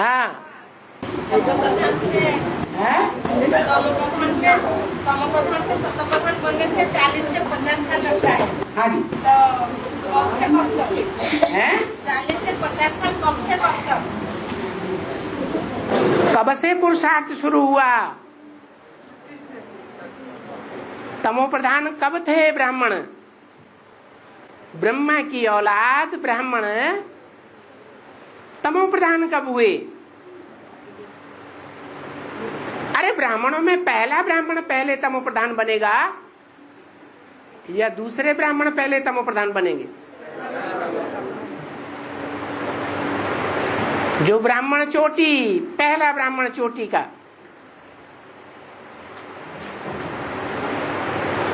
हाँ शतप्रधान से तमोप्रधान से शतप्रधान बनने से 40 से 50 साल लगता है। हाँ जी। तो कब से कब तक हैं 40 से 50 साल कब से कब तक? कब से पुरुषार्थ शुरू हुआ? तमो प्रधान कब थे ब्राह्मण? ब्रह्मा की औलाद ब्राह्मण तमो प्रधान कब हुए? अरे ब्राह्मणों में पहला ब्राह्मण पहले तमो प्रधान बनेगा या दूसरे ब्राह्मण पहले तमो प्रधान बनेंगे? जो ब्राह्मण चोटी, पहला ब्राह्मण चोटी का,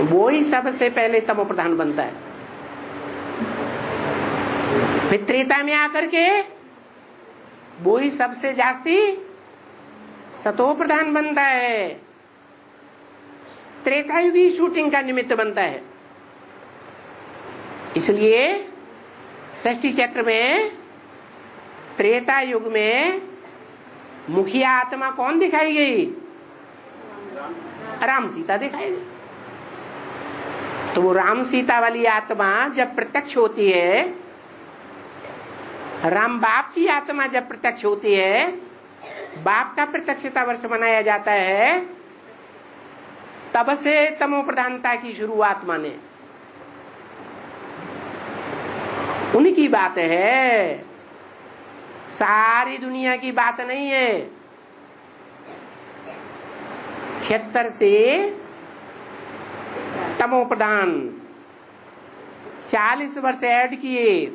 वो ही सबसे पहले तमो प्रधान बनता है। फिर त्रेता में आकर के वो ही सबसे जास्ती सतो प्रधान बनता है। त्रेता युग ही शूटिंग का निमित्त बनता है। इसलिए षष्ठी चक्र में त्रेता युग में मुखिया आत्मा कौन दिखाई गई? राम सीता दिखाई गई। तो वो राम सीता वाली आत्मा जब प्रत्यक्ष होती है, राम बाप की आत्मा जब प्रत्यक्ष होती है, बाप का प्रत्यक्षता वर्ष मनाया जाता है, तब से तमो प्रधानता की शुरुआत माने। उनकी बात है, सारी दुनिया की बात नहीं है। 76 से तमो प्रधान 40 वर्ष ऐड किए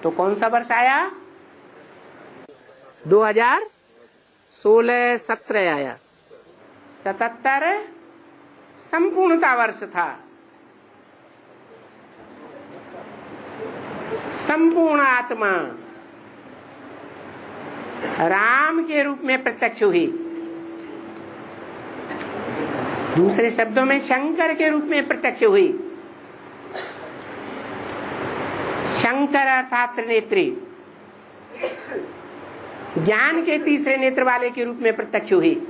तो कौन सा वर्ष आया? 2016-17 आया। 77 संपूर्णता वर्ष था। संपूर्ण आत्मा राम के रूप में प्रत्यक्ष हुई। दूसरे शब्दों में शंकर के रूप में प्रत्यक्ष हुई। शंकर अर्थात त्रिनेत्री, ज्ञान के तीसरे नेत्र वाले के रूप में प्रत्यक्ष हुई।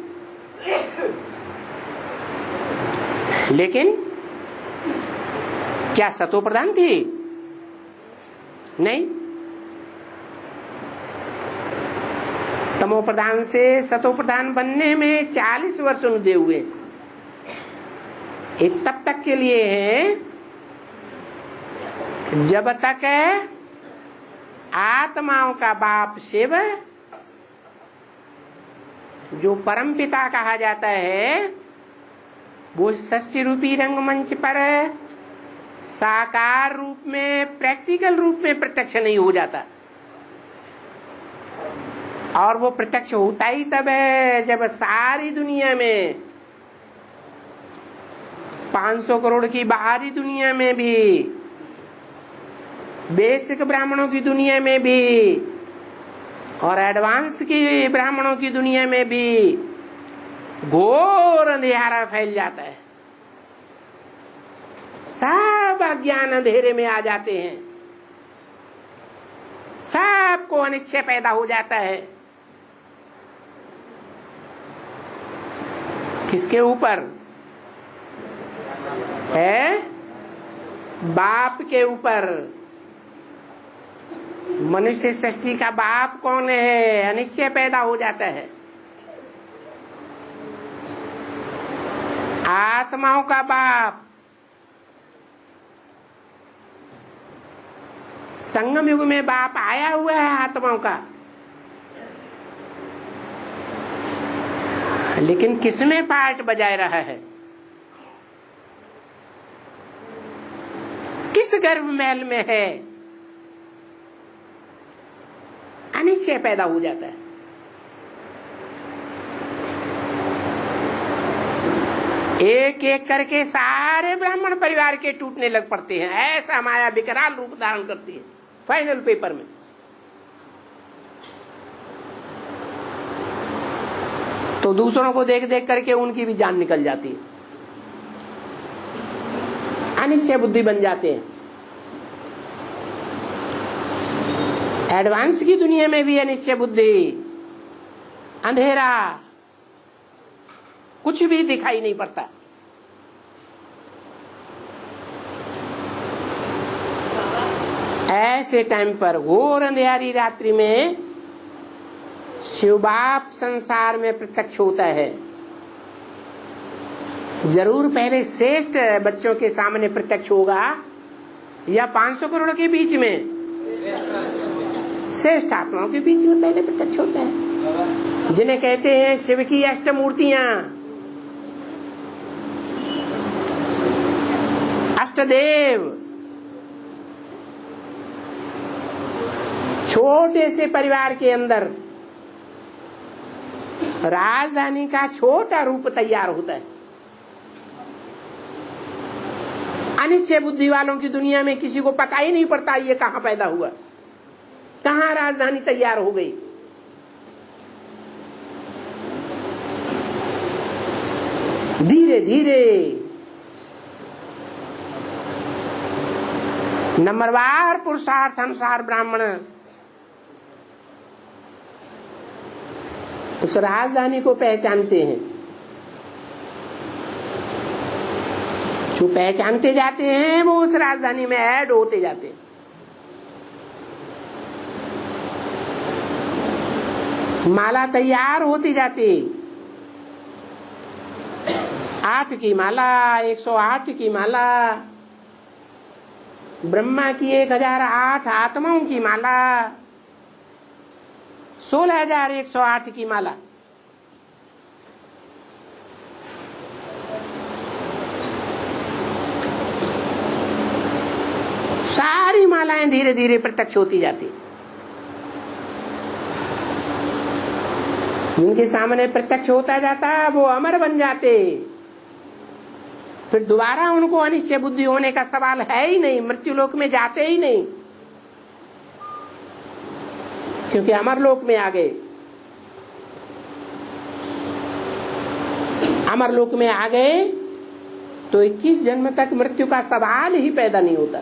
लेकिन क्या सतो प्रधान थी? नहीं। तमो प्रधान से सतो प्रधान बनने में 40 वर्ष उन्हें हुए। ये तब तक के लिए है जब तक आत्माओं का बाप शिव, जो परम पिता कहा जाता है, वो षष्ठी रूपी रंगमंच पर साकार रूप में, प्रैक्टिकल रूप में प्रत्यक्ष नहीं हो जाता। और वो प्रत्यक्ष होता ही तब है जब सारी दुनिया में, 500 करोड़ की बाहरी दुनिया में भी, बेसिक ब्राह्मणों की दुनिया में भी और एडवांस की ब्राह्मणों की दुनिया में भी घोर अंधेरा फैल जाता है। सब अज्ञान अंधेरे में आ जाते हैं। सबको अनिश्चय पैदा हो जाता है। किसके ऊपर है? बाप के ऊपर। मनुष्य सृष्टि का बाप कौन है? अनिश्चय पैदा हो जाता है। आत्माओं का बाप संगम युग में बाप आया हुआ है आत्माओं का। लेकिन किसमें पार्ट बजाय रहा है? किस गर्भ महल में है? अनिश्चय पैदा हो जाता है। एक एक करके सारे ब्राह्मण परिवार के टूटने लग पड़ते हैं। ऐसा माया विकराल रूप धारण करती है फाइनल पेपर में। तो दूसरों को देख देख करके उनकी भी जान निकल जाती है। अनिश्चय बुद्धि बन जाते हैं। एडवांस की दुनिया में भी अनिश्चय बुद्धि, अंधेरा, कुछ भी दिखाई नहीं पड़ता। ऐसे टाइम पर घोर अंधेरी रात्रि में शिव बाप संसार में प्रत्यक्ष होता है। जरूर पहले श्रेष्ठ बच्चों के सामने प्रत्यक्ष होगा या 500 करोड़ के बीच में? श्रेष्ठ आत्माओं के बीच में पहले प्रत्यक्ष होता है, जिन्हें कहते हैं शिव की अष्टमूर्तियां, अष्टदेव। छोटे से परिवार के अंदर राजधानी का छोटा रूप तैयार होता है। अनिश्चय बुद्धि वालों की दुनिया में किसी को पता ही नहीं पड़ता ये कहां पैदा हुआ, कहां राजधानी तैयार हो गई। धीरे धीरे नंबरवार पुरुषार्थ अनुसार ब्राह्मण उस राजधानी को पहचानते हैं। जो पहचानते जाते हैं वो उस राजधानी में ऐड होते जाते हैं। माला तैयार होती जाती, 8 की माला, 108 की माला, ब्रह्मा की 1008 आत्माओं की माला, 16,108 की माला। सारी मालाएं धीरे धीरे प्रत्यक्ष होती जाती। जिनके सामने प्रत्यक्ष होता जाता वो अमर बन जाते। फिर दोबारा उनको अनिश्चय बुद्धि होने का सवाल है ही नहीं, मृत्युलोक में जाते ही नहीं, क्योंकि अमरलोक में आ गए। अमरलोक में आ गए तो 21 जन्म तक मृत्यु का सवाल ही पैदा नहीं होता।